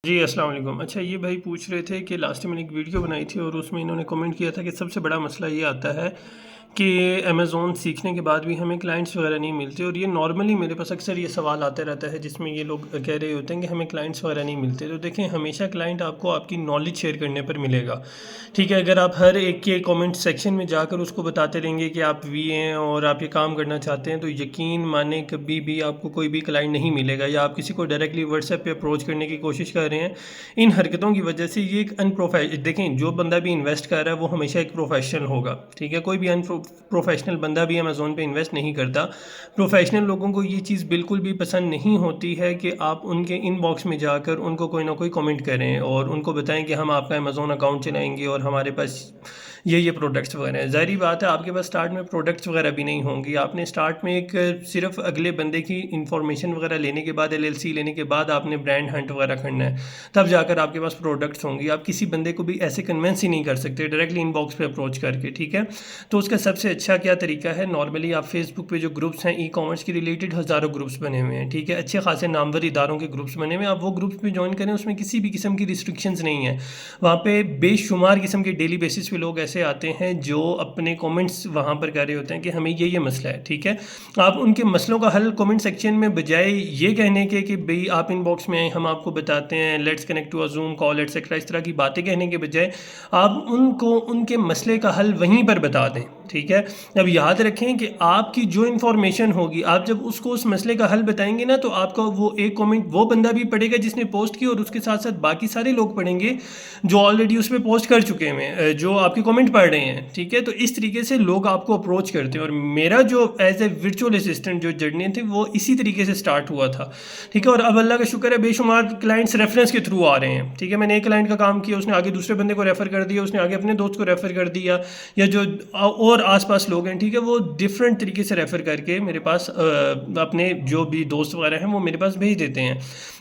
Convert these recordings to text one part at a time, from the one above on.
जी, अस्सलाम वालेकुम। अच्छा, ये भाई पूछ रहे थे कि लास्ट टाइम मैंने एक वीडियो बनाई थी और उसमें इन्होंने कमेंट किया था कि सबसे बड़ा मसला ये आता है कि अमेज़ॉन सीखने के बाद भी हमें क्लाइंट्स वगैरह नहीं मिलते। और ये नॉर्मली मेरे पास अक्सर ये सवाल आता रहता है जिसमें ये लोग कह रहे होते हैं कि हमें क्लाइंट्स वगैरह नहीं मिलते। तो देखें, हमेशा क्लाइंट आपको आपकी नॉलेज शेयर करने पर मिलेगा, ठीक है। अगर आप हर एक के कमेंट सेक्शन में जाकर उसको बताते रहेंगे कि आप वी हैं और आप ये काम करना चाहते हैं, तो यकीन माने कभी भी आपको कोई भी क्लाइंट नहीं मिलेगा। या आप किसी को डायरेक्टली व्हाट्सएप पे अप्रोच करने की कोशिश कर रहे हैं, इन हरकतों की वजह से ये एक देखें, जो बंदा भी इन्वेस्ट कर रहा है वो हमेशा एक प्रोफेशनल होगा, ठीक है। कोई भी प्रोफेशनल बंदा भी अमेज़ोन पे इन्वेस्ट नहीं करता। प्रोफेशनल लोगों को ये चीज़ बिल्कुल भी पसंद नहीं होती है कि आप उनके इनबॉक्स में जाकर उनको कोई ना कोई कमेंट करें और उनको बताएं कि हम आपका अमेज़ोन अकाउंट चलाएंगे और हमारे पास ये प्रोडक्ट्स वगैरह हैं। ज़ाहिर बात है, आपके पास स्टार्ट में प्रोडक्ट्स वगैरह भी नहीं होंगी। आपने स्टार्ट में एक सिर्फ अगले बंदे की इंफॉर्मेशन वगैरह लेने के बाद, एलएलसी लेने के बाद आपने ब्रांड हंट वगैरह करना है, तब जाकर आपके पास प्रोडक्ट्स होंगी। आप किसी बंदे को भी ऐसे कन्वेंस ही नहीं कर सकते डायरेक्टली इनबॉक्स पे अप्रोच करके, ठीक है। तो उसका सबसे अच्छा क्या तरीका है, नॉर्मली आप फेसबुक पे जो ग्रुप्स हैं ई कॉमर्स के रिलेटेड, हज़ारों ग्रुप्स बने हुए हैं, ठीक है। अच्छे खासे नामवर इदारों के ग्रुप्स बने हुए हैं, आप वो ग्रुप्स पे ज्वाइन करें। उसमें किसी भी किस्म की रिस्ट्रिक्शंस नहीं है। वहाँ पे बेशुमार किस्म के डेली बेसिस पे लोग ऐसे आते हैं जो अपने कमेंट्स वहाँ पर कर रहे होते हैं कि हमें ये मसला है, ठीक है। आप उनके मसलों का हल कमेंट सेक्शन में, बजाय ये कहने के कि भाई आप इनबॉक्स में आए, हम आपको बताते हैं, let's connect to a Zoom call etcetera, इस तरह की बातें कहने के बजाय आप उनको उनके मसले का हल वहीं पर बता दें, ठीक है। अब याद रखें कि आपकी जो इन्फॉर्मेशन होगी, आप जब उसको उस मसले का हल बताएंगे ना, तो आपका वो एक कमेंट वो बंदा भी पढ़ेगा जिसने पोस्ट की, और उसके साथ साथ बाकी सारे लोग पढ़ेंगे जो ऑलरेडी उस पर पोस्ट कर चुके हैं, जो आपके कमेंट पढ़ रहे हैं, ठीक है। तो इस तरीके से लोग आपको अप्रोच करते हैं। और मेरा जो एज ए वर्चुअल असिस्टेंट जो जर्नी थी वो इसी तरीके से स्टार्ट हुआ था, ठीक है। और अब अल्लाह का शुक्र है, बेशुमार क्लाइंट्स रेफरेंस के थ्रू आ रहे हैं, ठीक है। मैंने एक क्लाइंट का काम किया, उसने आगे दूसरे बंदे को रेफ़र कर दिया, उसने आगे अपने दोस्त को रेफ़र कर दिया, या जो और आसपास लोग हैं, ठीक है, वो डिफरेंट तरीके से रेफ़र करके मेरे पास अपने जो भी दोस्त वगैरह हैं वो मेरे पास भेज देते हैं।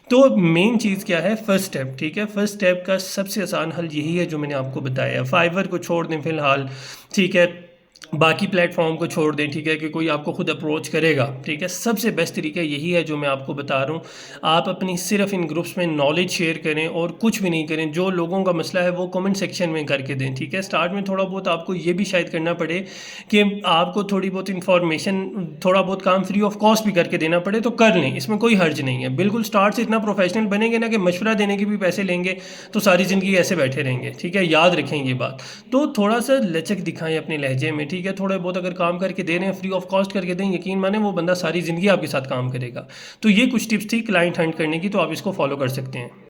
तो मेन चीज़ क्या है, फर्स्ट स्टेप, ठीक है। फर्स्ट स्टेप का सबसे आसान हल यही है जो मैंने आपको बताया। फाइवर को छोड़ दें फ़िलहाल, ठीक है, बाकी प्लेटफॉर्म को छोड़ दें, ठीक है, कि कोई आपको खुद अप्रोच करेगा, ठीक है। सबसे बेस्ट तरीका यही है जो मैं आपको बता रहा हूँ। आप अपनी सिर्फ इन ग्रुप्स में नॉलेज शेयर करें और कुछ भी नहीं करें। जो लोगों का मसला है वो कमेंट सेक्शन में करके दें, ठीक है। स्टार्ट में थोड़ा बहुत आपको ये भी शायद करना पड़े कि आपको थोड़ी बहुत इंफॉर्मेशन, थोड़ा बहुत काम फ्री ऑफ कॉस्ट भी करके देना पड़े, तो कर लें, इसमें कोई हर्ज नहीं है। बिल्कुल स्टार्ट से इतना प्रोफेशनल बनेंगे ना कि मशवरा देने के भी पैसे लेंगे तो सारी ज़िंदगी ऐसे बैठे रहेंगे, ठीक है। याद रखें ये बात। तो थोड़ा सा लचक दिखाएं अपने लहजे में, ठीक है। थोड़ा बहुत अगर काम करके दे रहे हैं, फ्री ऑफ कॉस्ट करके दें, यकीन माने वो बंदा सारी ज़िंदगी आपके साथ काम करेगा। तो ये कुछ टिप्स थी क्लाइंट हंट करने की, तो आप इसको फॉलो कर सकते हैं।